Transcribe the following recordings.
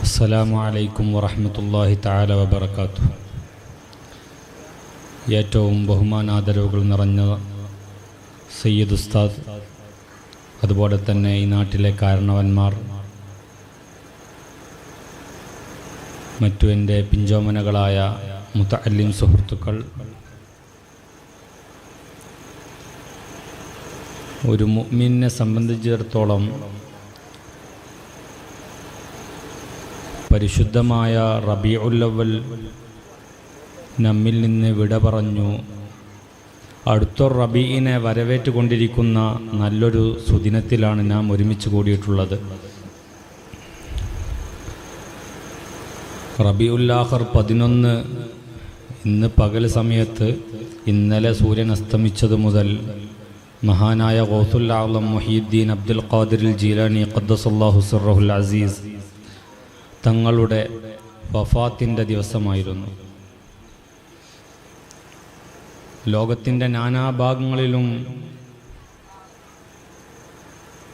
അസ്സലാമു അലൈക്കും വറഹ്മത്തുള്ളാഹി തആല വബറകാതുഹു. ഏറ്റവും ബഹുമാനാദരവുകൾ നിറഞ്ഞ സയ്യിദ് ഉസ്താദ്, അതുപോലെ തന്നെ ഈ നാട്ടിലെ കാരണവന്മാർ, മറ്റു എൻ്റെ പിഞ്ചോമനകളായ മുതഅല്ലിം സുഹൃത്തുക്കൾ, ഒരു മുഅ്മിനെ സംബന്ധിച്ചിടത്തോളം പരിശുദ്ധമായ റബീഉൽ അവ്വൽ നമ്മിൽ നിന്ന് വിട പറഞ്ഞു. അടുത്ത റബീഇനെ വരവേറ്റുകൊണ്ടിരിക്കുന്ന നല്ലൊരു സുദിനത്തിലാണ് നാം ഒരുമിച്ച് കൂടിയിട്ടുള്ളത്. റബീഉൽ ആഖിർ 11 ഇന്ന് പകൽ സമയത്ത്, ഇന്നലെ സൂര്യൻ അസ്തമിച്ചത് മുതൽ മഹാനായ ഗൗസുൽ ആലം മുഹീദ്ദീൻ അബ്ദുൽ ഖാദിർ ജീലാനി ഖദ്ദസല്ലാഹു സിർറഹുൽ അസീസ് തങ്ങളുടെ വഫാത്തിൻ്റെ ദിവസമായിരുന്നു. ലോകത്തിൻ്റെ നാനാഭാഗങ്ങളിലും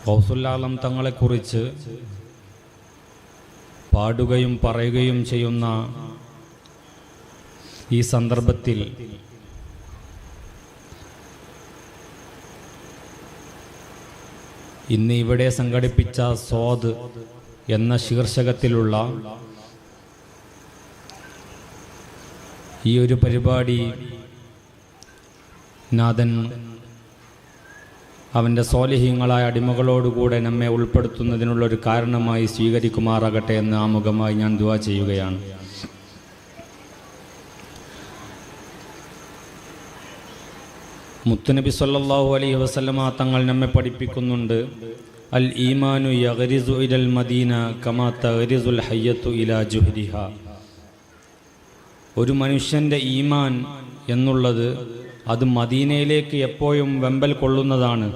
ഗൗസുൽ ആലം തങ്ങളെക്കുറിച്ച് പാടുകയും പറയുകയും ചെയ്യുന്ന ഈ സന്ദർഭത്തിൽ ഇന്ന് ഇവിടെ സംഘടിപ്പിച്ച സ്വാദ് എന്ന ശീർഷകത്തിലുള്ള ഈ ഒരു പരിപാടി നാഥൻ അവൻ്റെ സ്വാലിഹീങ്ങളായ അടിമകളോടുകൂടെ നമ്മെ ഉൾപ്പെടുത്തുന്നതിനുള്ളൊരു കാരണമായി സ്വീകരിക്കുമാറാകട്ടെ എന്ന് ആമുഖമായി ഞാൻ ദുആ ചെയ്യുകയാണ്. മുത്തുനബി സല്ലല്ലാഹു അലൈഹി വസല്ലമ തങ്ങൾ നമ്മെ പഠിപ്പിക്കുന്നുണ്ട്, അൽ ഈമാനു യഗ്രിസു ഇലൽ മദീന കമാ തഗ്രിസുൽ ഹയ്യത്തു ഇലാ ജുഹ്രിഹ. ഒരു മനുഷ്യൻ്റെ ഈമാൻ എന്നുള്ളത് അത് മദീനയിലേക്ക് എപ്പോഴും വെമ്പൽ കൊള്ളുന്നതാണ്.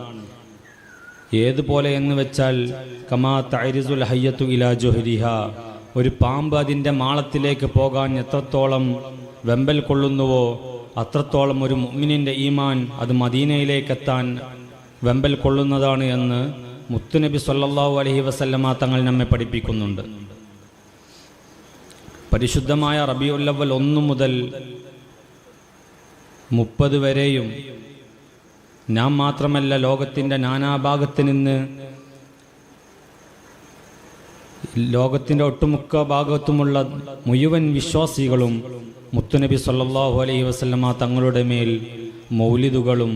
ഏതുപോലെ എന്ന് വെച്ചാൽ കമാ തഗ്രിസുൽ ഹയ്യത്തു ഇലാ ജുഹ്രിഹ, ഒരു പാമ്പ് അതിൻ്റെ മാളത്തിലേക്ക് പോകാൻ എത്രത്തോളം വെമ്പൽ കൊള്ളുന്നുവോ അത്രത്തോളം ഒരു മുഅ്മിനിൻ്റെ ഈമാൻ അത് മദീനയിലേക്ക് എത്താൻ വെമ്പൽ കൊള്ളുന്നതാണ് എന്ന് മുത്തുനബി സല്ലല്ലാഹു അലൈഹി വസല്ലമ തങ്ങൾ നമ്മെ പഠിപ്പിക്കുന്നുണ്ട്. പരിശുദ്ധമായ റബീഉൽ അവ്വൽ 1 മുതൽ 30 വരെയും നാം മാത്രമല്ല, ലോകത്തിൻ്റെ നാനാഭാഗത്ത് നിന്ന്, ലോകത്തിൻ്റെ ഒട്ടുമുക്ക ഭാഗത്തുമുള്ള മുഴുവൻ വിശ്വാസികളും മുത്തുനബി സല്ലല്ലാഹു അലൈഹി വസല്ലമ തങ്ങളുടെ മേൽ മൗലിദുകളും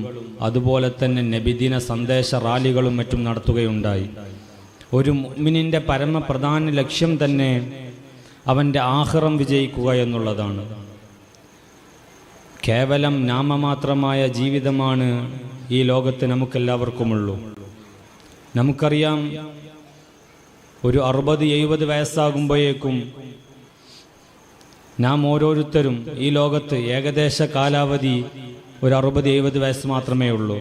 അതുപോലെ തന്നെ നബിദിന സന്ദേശ റാലികളും മറ്റും നടത്തുകയുണ്ടായി. ഒരു മുഅ്മിനിൻ്റെ പരമപ്രധാന ലക്ഷ്യം തന്നെ അവൻ്റെ ആഖിറം വിജയിക്കുക എന്നുള്ളതാണ്. കേവലം നാമമാത്രമായ ജീവിതമാണ് ഈ ലോകത്ത് നമുക്കെല്ലാവർക്കുമുള്ളൂ. നമുക്കറിയാം, ഒരു 60-70 വയസ്സാകുമ്പോഴേക്കും നാം ഓരോരുത്തരും ഈ ലോകത്ത് ഏകദേശ കാലാവധി ഒരു 60-70 വയസ്സ് മാത്രമേ ഉള്ളൂ.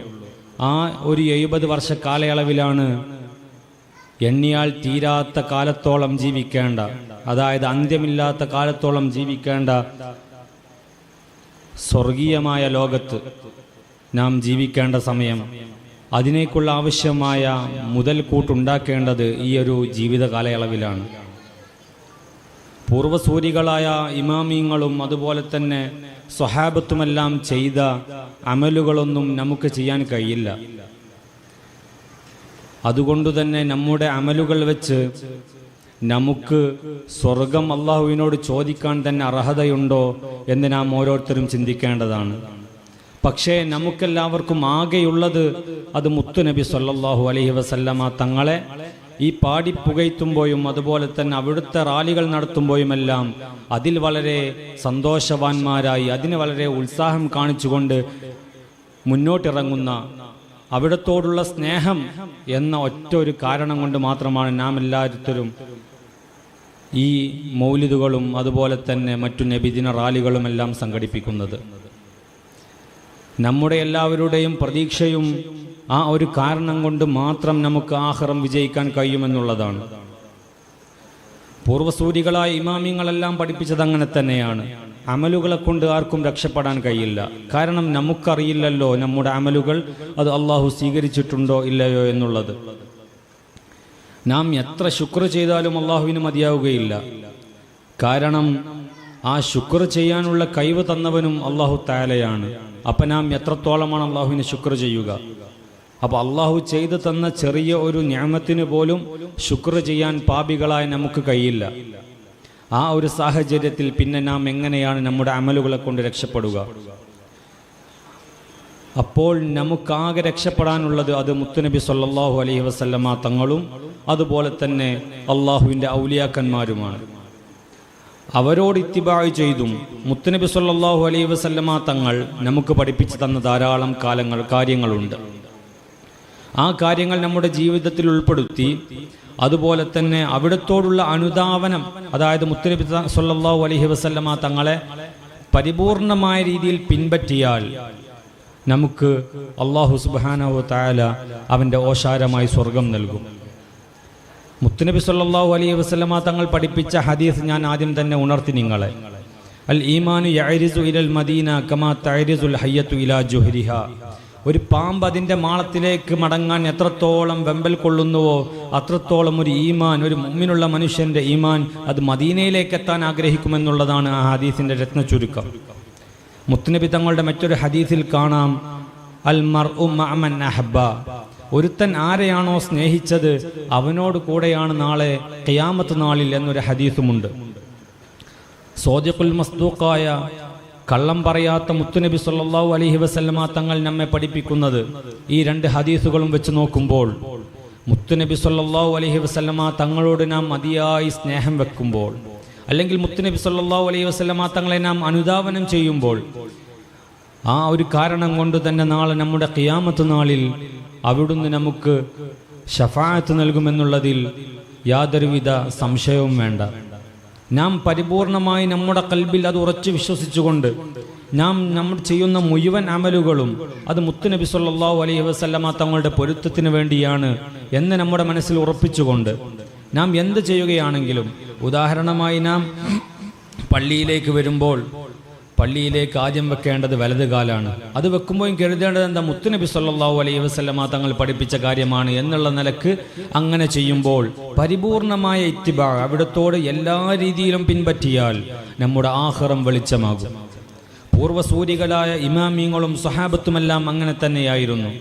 ആ ഒരു 70 വർഷ കാലയളവിലാണ് എണ്ണിയാൽ തീരാത്ത കാലത്തോളം ജീവിക്കേണ്ട, അതായത് അന്ത്യമില്ലാത്ത കാലത്തോളം ജീവിക്കേണ്ട സ്വർഗീയമായ ലോകത്ത് നാം ജീവിക്കേണ്ട സമയം. അതിനേക്കുള്ള ആവശ്യമായ മുതൽക്കൂട്ടുണ്ടാക്കേണ്ടത് ഈ ഒരു ജീവിത കാലയളവിലാണ്. പൂർവസൂരികളായ ഇമാമിങ്ങളും അതുപോലെ തന്നെ സ്വഹാബത്തുമെല്ലാം ചെയ്ത അമലുകളൊന്നും നമുക്ക് ചെയ്യാൻ കഴിയില്ല. അതുകൊണ്ടുതന്നെ നമ്മുടെ അമലുകൾ വെച്ച് നമുക്ക് സ്വർഗം അള്ളാഹുവിനോട് ചോദിക്കാൻ തന്നെ അർഹതയുണ്ടോ എന്ന് നാം ഓരോരുത്തരും ചിന്തിക്കേണ്ടതാണ്. പക്ഷേ നമുക്കെല്ലാവർക്കും ആകെയുള്ളത് അത് മുത്തുനബി സല്ലല്ലാഹു അലൈഹി വസല്ലമ തങ്ങളെ ഈ പാടി പുകഴ്ത്തുമ്പോഴും അതുപോലെ തന്നെ അവിടുത്തെ റാലികൾ നടത്തുമ്പോഴുമെല്ലാം അതിൽ വളരെ സന്തോഷവാന്മാരായി, അതിന് വളരെ ഉത്സാഹം കാണിച്ചുകൊണ്ട് മുന്നോട്ടിറങ്ങുന്ന അവിടത്തോടുള്ള സ്നേഹം എന്ന ഒറ്റ ഒരു കാരണം കൊണ്ട് മാത്രമാണ് നാം എല്ലാവരും ഈ മൗലിദുകളും അതുപോലെ തന്നെ മറ്റു നബിദിന റാലികളുമെല്ലാം സംഘടിപ്പിക്കുന്നത്. നമ്മുടെ എല്ലാവരുടെയും പ്രതീക്ഷയും ആ ഒരു കാരണം കൊണ്ട് മാത്രം നമുക്ക് ആഖിറം വിജയിക്കാൻ കഴിയുമെന്നുള്ളതാണ്. പൂർവസൂരികളായ ഇമാമിങ്ങളെല്ലാം പഠിപ്പിച്ചത് അങ്ങനെ തന്നെയാണ്. അമലുകളെ കൊണ്ട് ആർക്കും രക്ഷപ്പെടാൻ കഴിയില്ല. കാരണം നമുക്കറിയില്ലല്ലോ നമ്മുടെ അമലുകൾ അത് അള്ളാഹു സ്വീകരിച്ചിട്ടുണ്ടോ ഇല്ലയോ എന്നുള്ളത്. നാം എത്ര ശുക്ർ ചെയ്താലും അള്ളാഹുവിന് മതിയാവുകയില്ല. കാരണം ആ ശുക്ർ ചെയ്യാനുള്ള കഴിവ് തന്നവനും അള്ളാഹു തആലയാണ്. അപ്പം നാം എത്രത്തോളമാണ് അള്ളാഹുവിന് ശുക്ർ ചെയ്യുക? അപ്പോൾ അള്ളാഹു ചെയ്തു തന്ന ചെറിയ ഒരു നിഅമത്തിന് പോലും ശുക്ർ ചെയ്യാൻ പാപികളായ നമുക്ക് കഴിയില്ല. ആ ഒരു സാഹചര്യത്തിൽ പിന്നെ നാം എങ്ങനെയാണ് നമ്മുടെ അമലുകളെ കൊണ്ട് രക്ഷപ്പെടുക? അപ്പോൾ നമുക്കാകെ രക്ഷപ്പെടാനുള്ളത് അത് മുത്തുനബി സല്ലല്ലാഹു അലൈഹി വസല്ലമ തങ്ങളും അതുപോലെ തന്നെ അള്ളാഹുവിൻ്റെ ഔലിയാക്കന്മാരുമാണ്. അവരോട് ഇത്തിബാഅ് ചെയ്തും മുത്തുനബി സല്ലല്ലാഹു അലൈഹി വസല്ലമ തങ്ങൾ നമുക്ക് പഠിപ്പിച്ചു തന്ന ധാരാളം കാര്യങ്ങളുണ്ട്. ആ കാര്യങ്ങൾ നമ്മുടെ ജീവിതത്തിൽ ഉൾപ്പെടുത്തി അതുപോലെ തന്നെ അവിടത്തോടുള്ള അനുധാവനം, അതായത് മുത്തുനബി സല്ലല്ലാഹു അലൈഹി വസല്ലമ തങ്ങളെ പരിപൂർണമായ രീതിയിൽ പിൻപറ്റിയാൽ നമുക്ക് അല്ലാഹു സുബ്ഹാനഹു വ തആല അവൻ്റെ ഓശാരമായി സ്വർഗം നൽകും. മുത്തുനബി സല്ലല്ലാഹു അലൈഹി വസല്ലമ തങ്ങൾ പഠിപ്പിച്ച ഹദീസ് ഞാൻ ആദ്യം തന്നെ ഉണർത്തി നിങ്ങളെ. അൽ ഈമാനു യഅരിസു ഇലൽ മദീന കമാ തഅരിസുൽ ഹയ്യത്തു ഇലാ ജുഹ്രിഹ. ഒരു പാമ്പ് അതിൻ്റെ മാളത്തിലേക്ക് മടങ്ങാൻ എത്രത്തോളം വെമ്പൽ കൊള്ളുന്നുവോ അത്രത്തോളം ഒരു ഈമാൻ, ഒരു മുഅ്മിനുള്ള മനുഷ്യൻ്റെ ഈമാൻ അത് മദീനയിലേക്ക് എത്താൻ ആഗ്രഹിക്കുമെന്നുള്ളതാണ് ആ ഹദീസിൻ്റെ രത്ന ചുരുക്കം. മുത്തുനബി തങ്ങളുടെ മറ്റൊരു ഹദീസിൽ കാണാം, അൽ മർഉ മഅ മൻ അഹബ്ബ. ഒരുത്തൻ ആരെയാണോ സ്നേഹിച്ചത് അവനോട് കൂടെയാണ് നാളെ ഖിയാമത്ത് നാളിൽ എന്നൊരു ഹദീസുമുണ്ട്. സ്വാദിഖുൽ മസ്ദൂഖായ കള്ളം പറയാത്ത മുത്തുനബി സല്ലല്ലാഹു അലൈഹി വസല്ലമ തങ്ങൾ നമ്മെ പഠിപ്പിക്കുന്നത് ഈ രണ്ട് ഹദീസുകളും വെച്ച് നോക്കുമ്പോൾ മുത്തുനബി സല്ലല്ലാഹു അലൈഹി വസല്ലമ തങ്ങളോട് നാം മതിയായി സ്നേഹം വെക്കുമ്പോൾ, അല്ലെങ്കിൽ മുത്തുനബി സല്ലല്ലാഹു അലൈഹി വസല്ലമ തങ്ങളെ നാം അനുധാവനം ചെയ്യുമ്പോൾ, ആ ഒരു കാരണം കൊണ്ട് തന്നെ നാളെ നമ്മുടെ ഖിയാമത്ത് നാളിൽ അവിടുന്ന് നമുക്ക് ശഫാഅത്ത് നൽകുമെന്നുള്ളതിൽ യാതൊരുവിധ സംശയവും വേണ്ട. നാം പരിപൂർണമായി നമ്മുടെ ഖൽബിൽ അത് ഉറച്ചു വിശ്വസിച്ചുകൊണ്ട് നമ്മൾ ചെയ്യുന്ന മുഴുവൻ അമലുകളും അത് മുത്തുനബി സല്ലല്ലാഹു അലൈഹി വസല്ലമ തങ്ങളുടെ പൊരുത്തത്തിന് വേണ്ടിയാണ് എന്ന് നമ്മുടെ മനസ്സിൽ ഉറപ്പിച്ചുകൊണ്ട് നാം എന്ത് ചെയ്യുകയാണെങ്കിലും, ഉദാഹരണമായി നാം പള്ളിയിലേക്ക് വരുമ്പോൾ പള്ളിയിലേക്ക് ആദ്യം വെക്കേണ്ടത് വലത് കാലാണ്. അത് വെക്കുമ്പോഴും കരുതേണ്ടത് എന്താ? മുത്തുനബി സല്ലല്ലാഹു അലൈഹി വസല്ലമ തങ്ങൾ പഠിപ്പിച്ച കാര്യമാണ് എന്നുള്ള നിലക്ക് അങ്ങനെ ചെയ്യുമ്പോൾ പരിപൂർണമായ ഇത്തിബാ, അവിടത്തോട് എല്ലാ രീതിയിലും പിൻപറ്റിയാൽ നമ്മുടെ ആഖിറം വെളിച്ചമാകും. പൂർവ്വസൂരികളായ ഇമാമിങ്ങളും സ്വഹാബത്തുമെല്ലാം അങ്ങനെ തന്നെയായിരുന്നു.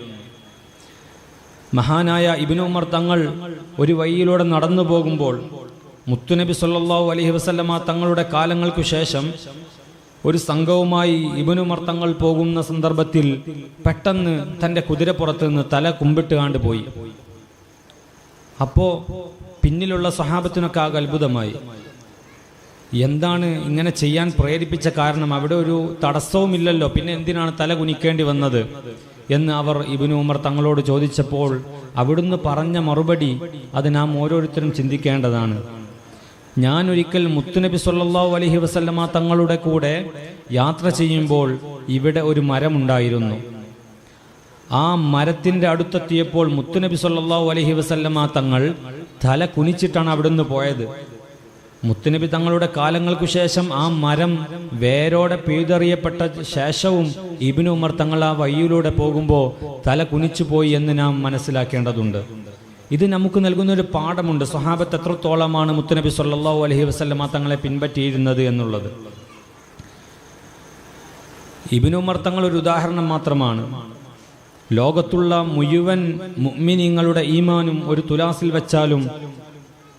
മഹാനായ ഇബ്നു ഉമർ തങ്ങൾ ഒരു വഴിയിലൂടെ നടന്നു പോകുമ്പോൾ മുത്തുനബി സല്ലല്ലാഹു അലൈഹി വസല്ലമ തങ്ങളുടെ കാലങ്ങൾക്കു ശേഷം ഒരു സംഘവുമായി ഇബ്നു ഉമർ തങ്ങൾ പോകുന്ന സന്ദർഭത്തിൽ പെട്ടെന്ന് തൻ്റെ കുതിരപ്പുറത്ത് നിന്ന് തല കുമ്പിട്ട് കാണ്ടുപോയി. അപ്പോൾ പിന്നിലുള്ള സ്വഹാബത്തിനൊക്കെ ആകെ അത്ഭുതമായി. എന്താണ് ഇങ്ങനെ ചെയ്യാൻ പ്രേരിപ്പിച്ച കാരണം? അവിടെ ഒരു തടസ്സവുമില്ലല്ലോ, പിന്നെ എന്തിനാണ് തല കുനിക്കേണ്ടി വന്നത് എന്ന് അവർ ഇബ്നു ഉമർ തങ്ങളോട് ചോദിച്ചപ്പോൾ അവിടുന്ന് പറഞ്ഞ മറുപടി അത് നാം ഓരോരുത്തരും ചിന്തിക്കേണ്ടതാണ്. ഞാൻ ഒരിക്കൽ മുത്തുനബി സല്ലല്ലാഹു അലൈഹി വസല്ലമ തങ്ങളുടെ കൂടെ യാത്ര ചെയ്യുമ്പോൾ ഇവിടെ ഒരു മരമുണ്ടായിരുന്നു. ആ മരത്തിൻ്റെ അടുത്തെത്തിയപ്പോൾ മുത്തുനബി സല്ലല്ലാഹു അലൈഹി വസല്ലമ തങ്ങൾ തല കുനിച്ചിട്ടാണ് അവിടുന്ന് പോയത്. മുത്തുനബി തങ്ങളുടെ കാലങ്ങൾക്കു ശേഷം ആ മരം വേരോടെ പിഴുതെറിയപ്പെട്ട ശേഷവും ഇബ്നു ഉമർ തങ്ങൾ ആ വഴിയിലൂടെ പോകുമ്പോൾ തല കുനിച്ചു പോയി എന്ന് നാം മനസ്സിലാക്കേണ്ടതുണ്ട്. ഇത് നമുക്ക് നൽകുന്നൊരു പാഠമുണ്ട്. സ്വഹാബത്ത് എത്രത്തോളമാണ് മുത്തുനബി സല്ലല്ലാഹു അലൈഹി വസല്ലമ തങ്ങളെ പിൻപറ്റിയിരുന്നത് എന്നുള്ളത്. ഇബ്നു ഉമർ തങ്ങൾ ഒരു ഉദാഹരണം മാത്രമാണ്. ലോകത്തുള്ള മുഴുവൻ മുഅ്മിനീങ്ങളുടെ ഈമാനും ഒരു തുലാസിൽ വെച്ചാലും,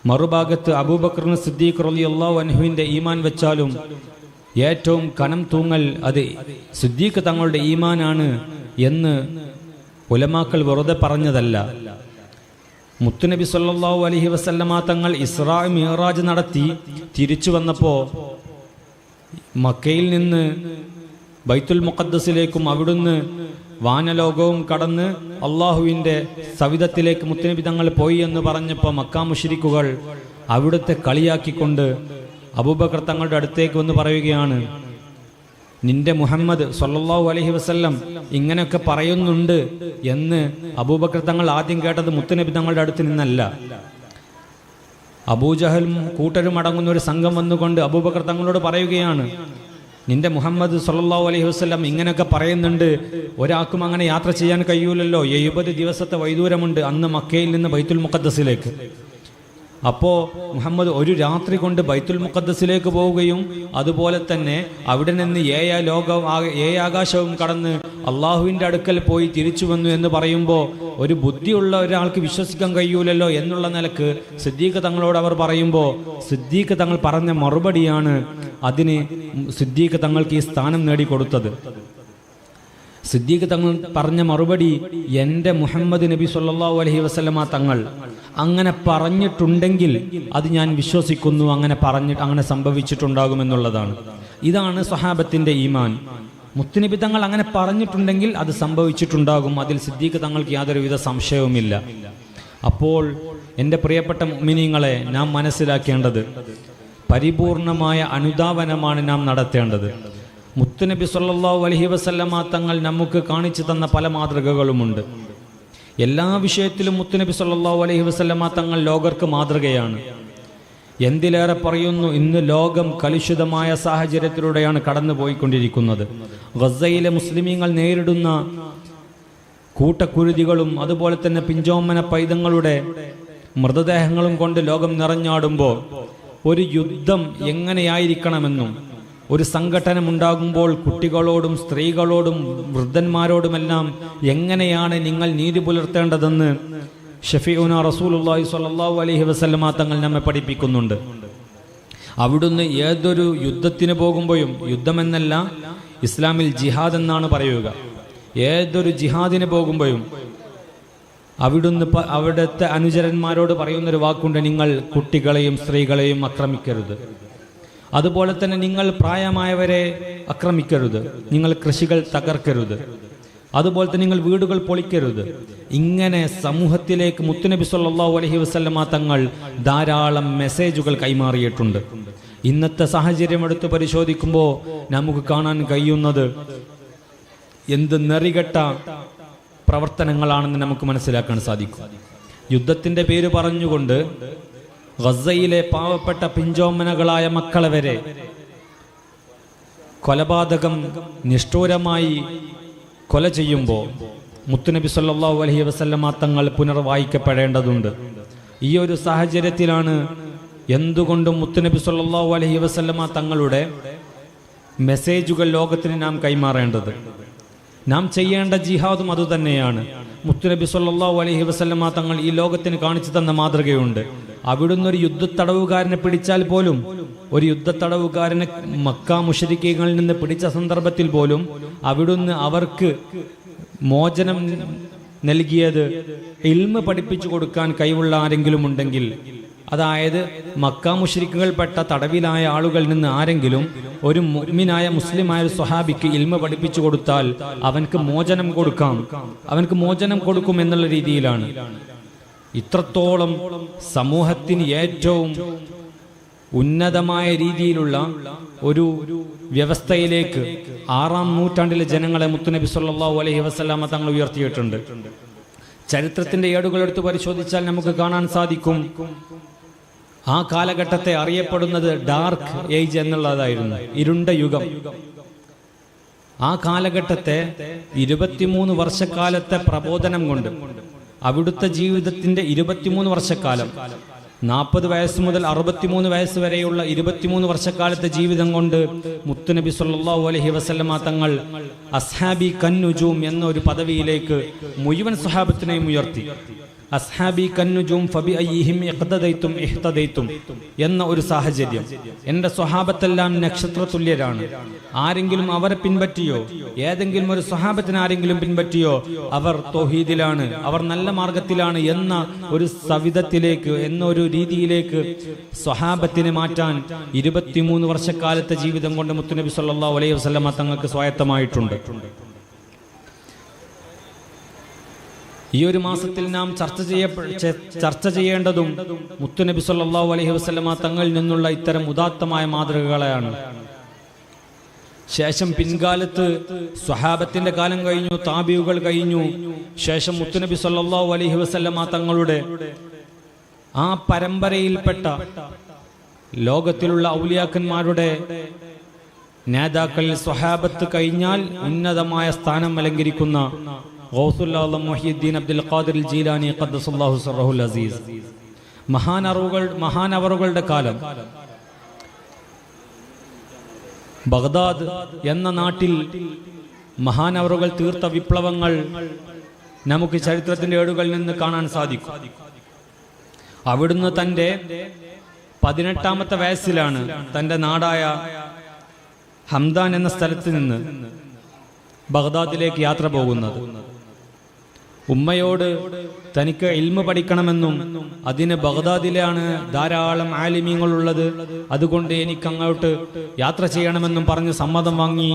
മറുഭാഗത്ത് അബൂബക്കർ സിദ്ദീഖ് റളിയല്ലാഹു അൻഹുവിൻ്റെ ഈമാൻ വെച്ചാലും ഏറ്റവും കനം തൂങ്ങൽ അത് സിദ്ദീഖ് തങ്ങളുടെ ഈമാനാണ് എന്ന് ഉലമാക്കൾ വെറുതെ പറഞ്ഞതല്ല. മുത്തുനബി സല്ലല്ലാഹു അലൈഹി വസല്ലമ തങ്ങൾ ഇസ്രാ മിഅ്റാജ് നടത്തി തിരിച്ചു വന്നപ്പോൾ മക്കയിൽ നിന്ന് ബൈത്തുൽ മുഖദ്ദസിലേക്കും അവിടുന്ന് വാനലോകവും കടന്ന് അള്ളാഹുവിൻ്റെ സവിധത്തിലേക്ക് മുത്തുനബി തങ്ങൾ പോയി എന്ന് പറഞ്ഞപ്പോൾ മക്കാ മുശ്രിക്കുകൾ അവിടുത്തെ കളിയാക്കിക്കൊണ്ട് അബൂബക്കർ തങ്ങളുടെ അടുത്തേക്ക് വന്ന് പറയുകയാണ്, നിന്റെ മുഹമ്മദ് സല്ലല്ലാഹു അലൈഹി വസല്ലം ഇങ്ങനെയൊക്കെ പറയുന്നുണ്ട് എന്ന് അബൂബക്കർ തങ്ങൾ ആദ്യം കേട്ടത് മുത്തുനബി തങ്ങളുടെ അടുത്ത് നിന്നല്ല. അബൂജഹലും കൂട്ടരും അടങ്ങുന്ന ഒരു സംഘം വന്നുകൊണ്ട് അബൂബക്കർ തങ്ങളോട് പറയുകയാണ്, നിന്റെ മുഹമ്മദ് സല്ലല്ലാഹു അലൈഹി വസല്ലം ഇങ്ങനെയൊക്കെ പറയുന്നുണ്ട്, ഒരാൾക്കും അങ്ങനെ യാത്ര ചെയ്യാൻ കഴിയൂലല്ലോ, 70 ദിവസത്തെ വൈദൂരമുണ്ട് അന്ന് മക്കയിൽ നിന്ന് ബൈത്തുൽ മുഖദ്ദസിലേക്ക്. അപ്പോൾ മുഹമ്മദ് ഒരു രാത്രി കൊണ്ട് ബൈത്തുൽ മുഖദ്ദസിലേക്ക് പോവുകയും അതുപോലെ തന്നെ അവിടെ നിന്ന് ആകാശവും കടന്ന് അള്ളാഹുവിൻ്റെ അടുക്കൽ പോയി തിരിച്ചു വന്നു എന്ന് പറയുമ്പോൾ ഒരു ബുദ്ധിയുള്ള ഒരാൾക്ക് വിശ്വസിക്കാൻ കഴിയൂലല്ലോ എന്നുള്ള നിലക്ക് സിദ്ദീഖ് തങ്ങളോട് അവർ പറയുമ്പോൾ സിദ്ദീഖ് തങ്ങൾ പറഞ്ഞ മറുപടിയാണ് അതിന് സിദ്ദീഖ് തങ്ങൾക്ക് ഈ സ്ഥാനം നേടിക്കൊടുത്തത്. സിദ്ദീഖ് തങ്ങൾ പറഞ്ഞ മറുപടി, എൻ്റെ മുഹമ്മദ് നബി സല്ലല്ലാഹു അലൈഹി വസല്ലമ തങ്ങൾ അങ്ങനെ പറഞ്ഞിട്ടുണ്ടെങ്കിൽ അത് ഞാൻ വിശ്വസിക്കുന്നു, അങ്ങനെ സംഭവിച്ചിട്ടുണ്ടാകുമെന്നുള്ളതാണ്. ഇതാണ് സ്വഹാബത്തിന്റെ ഈമാൻ. മുത്തുനബി തങ്ങൾ അങ്ങനെ പറഞ്ഞിട്ടുണ്ടെങ്കിൽ അത് സംഭവിച്ചിട്ടുണ്ടാകും, അതിൽ സിദ്ദീഖ് തങ്ങൾക്ക് യാതൊരുവിധ സംശയവുമില്ല. അപ്പോൾ എൻ്റെ പ്രിയപ്പെട്ട മുഅ്മിനീങ്ങളെ, നാം മനസ്സിലാക്കേണ്ടത് പരിപൂർണമായ അനുധാവനമാണ് നാം നടത്തേണ്ടത്. മുത്തുനബി സല്ലല്ലാഹു അലൈഹി വസല്ലമ തങ്ങൾ നമുക്ക് കാണിച്ചു തന്ന പല മാതൃകകളുമുണ്ട്. എല്ലാ വിഷയത്തിലും മുത്തുനബി സല്ലല്ലാഹു അലൈഹി വസല്ലമ തങ്ങൾ ലോകർക്ക് മാതൃകയാണ്. എന്തിലേറെ പറയുന്നു, ഇന്ന് ലോകം കലുഷിതമായ സാഹചര്യത്തിലൂടെയാണ് കടന്നുപോയിക്കൊണ്ടിരിക്കുന്നത്. ഗസയിലെ മുസ്ലിമീങ്ങൾ നേരിടുന്ന കൂട്ടക്കുരുതികളും അതുപോലെ തന്നെ പിഞ്ചോമന പൈതങ്ങളുടെ മൃതദേഹങ്ങളും കൊണ്ട് ലോകം നിറഞ്ഞാടുമ്പോൾ ഒരു യുദ്ധം എങ്ങനെയായിരിക്കണമെന്നും, ഒരു സംഘടനം ഉണ്ടാകുമ്പോൾ കുട്ടികളോടും സ്ത്രീകളോടും വൃദ്ധന്മാരോടുമെല്ലാം എങ്ങനെയാണ് നിങ്ങൾ നീതി പുലർത്തേണ്ടതെന്ന് ഷഫീഉന റസൂലുള്ളാഹി സ്വല്ലല്ലാഹു അലൈഹി വസല്ലമ തങ്ങൾ നമ്മെ പഠിപ്പിക്കുന്നുണ്ട്. അവിടുന്ന് ഏതൊരു യുദ്ധത്തിന് പോകുമ്പോഴും, യുദ്ധമെന്നല്ല ഇസ്ലാമിൽ ജിഹാദ് എന്നാണ് പറയുക, ഏതൊരു ജിഹാദിന് പോകുമ്പോഴും അവിടുന്ന് അവിടുത്തെ അനുചരന്മാരോട് പറയുന്നൊരു വാക്കുണ്ട്, നിങ്ങൾ കുട്ടികളെയും സ്ത്രീകളെയും ആക്രമിക്കരുത്, അതുപോലെ തന്നെ നിങ്ങൾ പ്രായമായവരെ ആക്രമിക്കരുത്, നിങ്ങൾ കൃഷികൾ തകർക്കരുത്, അതുപോലെ തന്നെ നിങ്ങൾ വീടുകൾ പൊളിക്കരുത്. ഇങ്ങനെ സമൂഹത്തിലേക്ക് മുത്തുനബി സല്ലല്ലാഹു അലൈഹി വസല്ലമ തങ്ങൾ ധാരാളം മെസ്സേജുകൾ കൈമാറിയിട്ടുണ്ട്. ഇന്നത്തെ സാഹചര്യം എടുത്ത് പരിശോധിക്കുമ്പോൾ നമുക്ക് കാണാൻ കഴിയുന്നത് എന്ത് നെറികെട്ട പ്രവർത്തനങ്ങളാണെന്ന് നമുക്ക് മനസ്സിലാക്കാൻ സാധിക്കും. യുദ്ധത്തിന്റെ പേര് പറഞ്ഞുകൊണ്ട് ഗസയിലെ പാവപ്പെട്ട പിഞ്ചോമനകളായ മക്കളെ വരെ കൊലപാതകം നിഷ്ഠൂരമായി കൊല ചെയ്യുമ്പോൾ മുത്തുനബി സല്ലല്ലാഹു അലൈഹി വസല്ലമ തങ്ങൾ പുനർവായിക്കപ്പെടേണ്ടതുണ്ട്. ഈ ഒരു സാഹചര്യത്തിലാണ് എന്തുകൊണ്ടും മുത്തുനബി സല്ലല്ലാഹു അലൈഹി വസല്ലമ തങ്ങളുടെ മെസ്സേജുകൾ ലോകത്തിന് നാം കൈമാറേണ്ടത്. നാം ചെയ്യേണ്ട ജിഹാദും അതുതന്നെയാണ്. മുത്തുനബി സല്ലല്ലാഹു അലൈഹി വസല്ലമ തങ്ങൾ ഈ ലോകത്തിന് കാണിച്ചു തന്ന മാതൃകയുണ്ട്. അവിടുന്ന് ഒരു യുദ്ധത്തടവുകാരനെ പിടിച്ചാൽ പോലും, ഒരു യുദ്ധത്തടവുകാരനെ മക്ക മുശ്രിക്കുകളിൽ നിന്ന് പിടിച്ച സന്ദർഭത്തിൽ പോലും അവിടുന്ന് അവർക്ക് മോചനം നൽകിയത് ഇൽമ് പഠിപ്പിച്ചു കൊടുക്കാൻ കഴിവുള്ള ആരെങ്കിലും ഉണ്ടെങ്കിൽ, അതായത് മക്ക മുശ്രിക്കുകൾപ്പെട്ട തടവിലായ ആളുകളിൽ നിന്ന് ആരെങ്കിലും ഒരു മുഅ്മിനായ മുസ്ലിമായ ഒരു സ്വഹാബിക്ക് ഇൽമ പഠിപ്പിച്ചു കൊടുത്താൽ അവൻക്ക് മോചനം കൊടുക്കും എന്നുള്ള രീതിയിലാണ്. ഇത്രത്തോളം സമൂഹത്തിന് ഏറ്റവും ഉന്നതമായ രീതിയിലുള്ള ഒരു വ്യവസ്ഥയിലേക്ക് 6-ാം നൂറ്റാണ്ടിലെ ജനങ്ങളെ മുത്തുനബി സല്ലല്ലാഹു അലൈഹി വസല്ലമ തങ്ങൾ ഉയർത്തിയിട്ടുണ്ട്. ചരിത്രത്തിന്റെ ഏടുകൾ എടുത്ത് പരിശോധിച്ചാൽ നമുക്ക് കാണാൻ സാധിക്കും, ആ കാലഘട്ടത്തെ അറിയപ്പെടുന്നത് ഡാർക്ക് ഏജ് എന്നുള്ളതായിരുന്നു, ഇരുണ്ട യുഗം. ആ കാലഘട്ടത്തെ 23 വർഷക്കാലത്തെ പ്രബോധനം കൊണ്ട്, അവിടുത്തെ ജീവിതത്തിന്റെ 23 വർഷക്കാലം, 40 വയസ്സ് മുതൽ 63 വയസ്സ് വരെയുള്ള 23 വർഷക്കാലത്തെ ജീവിതം കൊണ്ട് മുത്തുനബി സല്ലല്ലാഹു അലൈഹി വസല്ലമ തങ്ങൾ അസ്ഹാബി കന്നുജൂം എന്ന ഒരു പദവിയിലേക്ക് മുഴുവൻ സ്വഹാബത്തിനെയും ഉയർത്തി. അസ്ഹാബി കന്നുജൂം ഫബി അയ്യിഹിം ഇഖ്തദൈതും ഇഹ്തദൈതും എന്ന ഒരു സാഹചര്യം. എൻ്റെ സ്വഹാബത്തെല്ലാം നക്ഷത്ര തുല്യരാണ്. ആരെങ്കിലും അവരെ പിൻപറ്റിയോ, ഏതെങ്കിലും ഒരു സ്വഹാബത്തിന് ആരെങ്കിലും പിൻപറ്റിയോ, അവർ തൗഹീദിലാണ്, അവർ നല്ല മാർഗത്തിലാണ് എന്ന ഒരു സവിധത്തിലേക്ക്, എന്ന ഒരു രീതിയിലേക്ക് സ്വഹാബത്തിനെ മാറ്റാൻ 23 വർഷക്കാലത്തെ ജീവിതം കൊണ്ട് മുത്തുനബി സല്ലല്ലാഹു അലൈഹി വസല്ലമ തങ്ങൾക്ക് സ്വായത്തമായിട്ടുണ്ട്. ഈ ഒരു മാസത്തിൽ നാം ചർച്ച ചെയ്യേണ്ടതും മുത്തുനബി സല്ലല്ലാഹു അലൈഹി വസല്ലമ തങ്ങളിൽ നിന്നുള്ള ഇത്തരം ഉദാത്തമായ മാതൃകകളെയാണ്. ശേഷം പിൻകാലത്ത് സ്വഹാബത്തിന്റെ കാലം കഴിഞ്ഞു, താബിഉകൾ കഴിഞ്ഞു. ശേഷം മുത്തുനബി സല്ലല്ലാഹു അലൈഹി വസല്ലമ തങ്ങളുടെ ആ പരമ്പരയിൽപ്പെട്ട ലോകത്തിലുള്ള ഔലിയാക്കന്മാരുടെ നേതാക്കളിൽ സ്വഹാബത്ത് കഴിഞ്ഞാൽ ഉന്നതമായ സ്ഥാനം അലങ്കരിക്കുന്ന ഗൗസുൽ ആലം മുഹ്യിദ്ദീൻ അബ്ദുൽ ഖാദിർ ജീലാനി ഖദ്ദസല്ലാഹു സിർറഹുൽ അസീസ്, മഹാനവറുകളുടെ കാലം. ബഗ്ദാദ് എന്ന നാട്ടിൽ മഹാനവറുകൾ തീർത്ത വിപ്ലവങ്ങൾ നമുക്ക് ചരിത്രത്തിന്റെ ഏടുകളിൽ നിന്ന് കാണാൻ സാധിക്കും. അവിടുന്ന് തൻ്റെ 18ാമത്തെ വയസ്സിലാണ് തൻ്റെ നാടായ ഹംദാൻ എന്ന സ്ഥലത്ത് നിന്ന് ബഗ്ദാദിലേക്ക് യാത്ര പോകുന്നത്. ഉമ്മയോട് തനിക്ക് ഇൽമു പഠിക്കണമെന്നും അതിന് ബഗ്ദാദിലാണ് ധാരാളം ആലിമീങ്ങളുള്ളത്, അതുകൊണ്ട് എനിക്ക് അങ്ങോട്ട് യാത്ര ചെയ്യണമെന്നും പറഞ്ഞ് സമ്മതം വാങ്ങി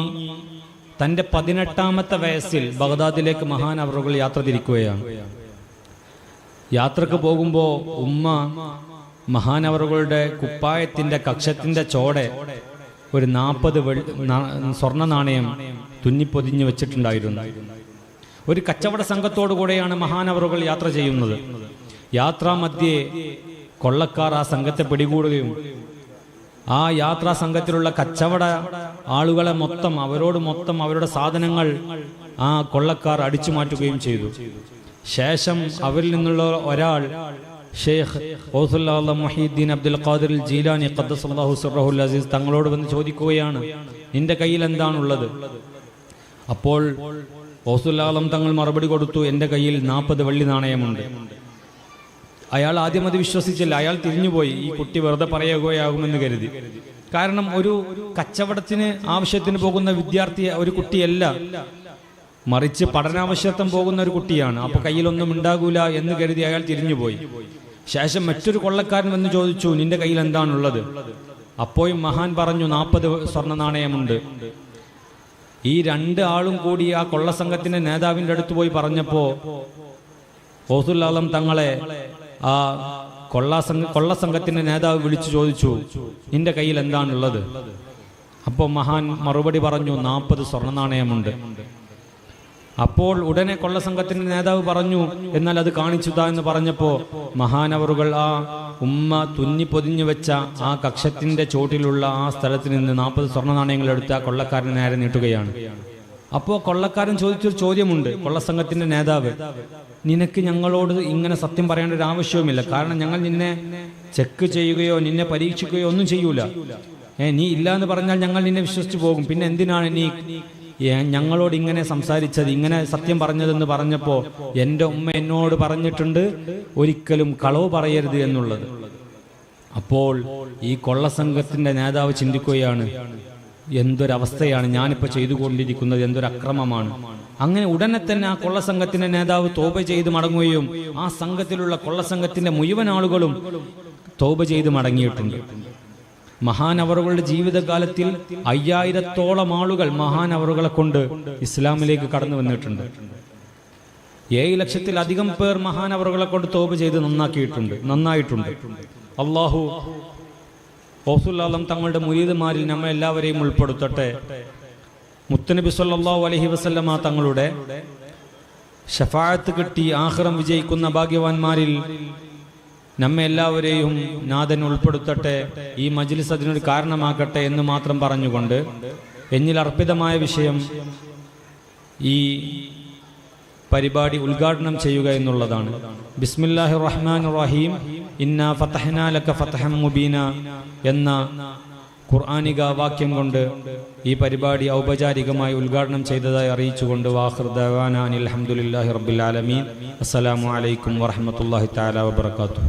തൻ്റെ 18ാമത്തെ വയസ്സിൽ ബഗ്ദാദിലേക്ക് മഹാനവറുകൾ യാത്ര തിരിക്കുകയാണ്. യാത്രക്ക് പോകുമ്പോൾ ഉമ്മ മഹാനവറുകളുടെ കുപ്പായത്തിന്റെ കക്ഷത്തിന്റെ ചോടെ ഒരു 40 സ്വർണ്ണ നാണയം തുന്നിപ്പൊതിഞ്ഞു വെച്ചിട്ടുണ്ടായിരുന്നു. ഒരു കച്ചവട സംഘത്തോടു കൂടെയാണ് മഹാനവറുകൾ യാത്ര ചെയ്യുന്നത്. യാത്രാ മധ്യേ കൊള്ളക്കാർ ആ സംഘത്തെ പിടികൂടുകയും ആ യാത്രാ സംഘത്തിലുള്ള കച്ചവട ആളുകളെ അവരോട് അവരുടെ സാധനങ്ങൾ ആ കൊള്ളക്കാർ അടിച്ചു മാറ്റുകയും ചെയ്തു. ശേഷം അവരിൽ നിന്നുള്ള ഒരാൾ ഷെയ്ഖ് ഔസുൽ മുഹീദ്ദീൻ അബ്ദുൽ ഖാദിർ ജീലാനി ഖദ്ദസല്ലാഹു സിർറഹുൽ അസീസ് തങ്ങളോട് വന്ന് ചോദിക്കുകയാണ്, നിന്റെ കയ്യിൽ എന്താണുള്ളത്? അപ്പോൾ ഔസുൽ ആലം തങ്ങൾ മറുപടി കൊടുത്തു, എൻ്റെ കയ്യിൽ 40 വെള്ളി നാണയമുണ്ട്. അയാൾ ആദ്യം അത് വിശ്വസിച്ചില്ല. അയാൾ തിരിഞ്ഞുപോയി, ഈ കുട്ടി വെറുതെ പറയുകയാകുമെന്ന് കരുതി. കാരണം ഒരു കച്ചവടത്തിന് ആവശ്യത്തിന് പോകുന്ന വിദ്യാർത്ഥി ഒരു കുട്ടിയല്ല, മറിച്ച് പഠനാവശ്യത്വം പോകുന്ന ഒരു കുട്ടിയാണ്. അപ്പൊ കയ്യിലൊന്നും ഉണ്ടാകൂല എന്ന് കരുതി അയാൾ തിരിഞ്ഞുപോയി. ശേഷം മറ്റൊരു കൊള്ളക്കാരൻ വന്ന് ചോദിച്ചു, നിന്റെ കയ്യിൽ എന്താണുള്ളത്? അപ്പോഴും മഹാൻ പറഞ്ഞു, 40 സ്വർണ്ണ നാണയമുണ്ട്. ഈ 2 ആളും കൂടി ആ കൊള്ളസംഘത്തിന്റെ നേതാവിന്റെ അടുത്ത് പോയി പറഞ്ഞപ്പോ ഔസുൽ ആലം തങ്ങളെ ആ കൊള്ളസംഘത്തിന്റെ നേതാവ് വിളിച്ചു ചോദിച്ചു, നിന്റെ കയ്യിൽ എന്താണുള്ളത്? അപ്പോൾ മഹാൻ മറുപടി പറഞ്ഞു, 40 സ്വർണ്ണ നാണയമുണ്ട്. അപ്പോൾ ഉടനെ കൊള്ളസംഘത്തിന്റെ നേതാവ് പറഞ്ഞു, എന്നാൽ അത് കാണിച്ചുതാ എന്ന് പറഞ്ഞപ്പോ മഹാനവറുകൾ ആ ഉമ്മ തുന്നിപ്പൊതിഞ്ഞു വെച്ച ആ കക്ഷത്തിന്റെ ചോട്ടിലുള്ള ആ സ്ഥലത്ത് നിന്ന് 40 സ്വർണ്ണ നാണയങ്ങൾ എടുത്ത് ആ കൊള്ളക്കാരന് നേരെ നീട്ടുകയാണ്. അപ്പോ കൊള്ളക്കാരൻ ചോദിച്ചൊരു ചോദ്യമുണ്ട്. കൊള്ളസംഘത്തിന്റെ നേതാവ്, നിനക്ക് ഞങ്ങളോട് ഇങ്ങനെ സത്യം പറയേണ്ട ഒരു ആവശ്യവുമില്ല, കാരണം ഞങ്ങൾ നിന്നെ ചെക്ക് ചെയ്യുകയോ നിന്നെ പരീക്ഷിക്കുകയോ ഒന്നും ചെയ്യൂല. നീ ഇല്ല എന്ന് പറഞ്ഞാൽ ഞങ്ങൾ നിന്നെ വിശ്വസിച്ചു പോകും. പിന്നെ എന്തിനാണ് നീ ഞങ്ങളോട് ഇങ്ങനെ സംസാരിച്ചത്, ഇങ്ങനെ സത്യം പറഞ്ഞതെന്ന് പറഞ്ഞപ്പോ എൻ്റെ ഉമ്മ എന്നോട് പറഞ്ഞിട്ടുണ്ട് ഒരിക്കലും കളവ് പറയരുത് എന്നുള്ളത്. അപ്പോൾ ഈ കൊള്ളസംഘത്തിന്റെ നേതാവ് ചിന്തിക്കുകയാണ്, എന്തൊരവസ്ഥയാണ് ഞാനിപ്പോൾ ചെയ്തുകൊണ്ടിരിക്കുന്നത്, എന്തൊരു അക്രമമാണ്. അങ്ങനെ ഉടനെ തന്നെ ആ കൊള്ളസംഘത്തിന്റെ നേതാവ് തൗബ ചെയ്ത് മടങ്ങുകയും ആ സംഘത്തിലുള്ള കൊള്ളസംഘത്തിന്റെ മുഴുവൻ ആളുകളും തൗബ ചെയ്ത് മടങ്ങിയിട്ടുണ്ട്. മഹാനവറുകളുടെ ജീവിതകാലത്തിൽ 5000-ഓളം ആളുകൾ മഹാനവറുകളെ കൊണ്ട് ഇസ്ലാമിലേക്ക് കടന്നു വന്നിട്ടുണ്ട്. 7 ലക്ഷത്തിലധികം പേർ മഹാനവറുകളെ കൊണ്ട് തൗബ ചെയ്ത് നന്നായിട്ടുണ്ട്. അള്ളാഹു ഔസുൽ ആലം തങ്ങളുടെ മുരീദുമാരിൽ നമ്മൾ എല്ലാവരെയും ഉൾപ്പെടുത്തട്ടെ. മുത്തനബി സല്ലല്ലാഹു അലൈഹി വസല്ലമ തങ്ങളുടെ ശഫാഅത്ത് കിട്ടി ആഖിറം വിജയിക്കുന്ന ഭാഗ്യവാന്മാരിൽ നമ്മെ എല്ലാവരെയും നാഥൻ ഉൾപ്പെടുത്തട്ടെ. ഈ മജ്ലിസ് അതിനൊരു കാരണമാക്കട്ടെ എന്ന് മാത്രം പറഞ്ഞുകൊണ്ട് എന്നിൽ അർപ്പിതമായ വിഷയം ഈ പരിപാടി ഉദ്ഘാടനം ചെയ്യുക എന്നുള്ളതാണ്. ബിസ്മില്ലാഹിർ റഹ്മാനിർ റഹീം, ഇന്നാ ഫതഹ്നാ ലക ഫതഹൻ മുബീന എന്ന ഖുർആനിക വാക്യം കൊണ്ട് ഈ പരിപാടി ഔപചാരികമായി ഉദ്ഘാടനം ചെയ്തതായി അറിയിച്ചുകൊണ്ട് വാഖിർ ദഅവാനാ അൽഹംദുലില്ലാഹി റബ്ബിൽ ആലമീൻ. അസ്സലാമു അലൈക്കും വറഹ്മത്തുള്ളാഹി തആല വബറകാതുഹു.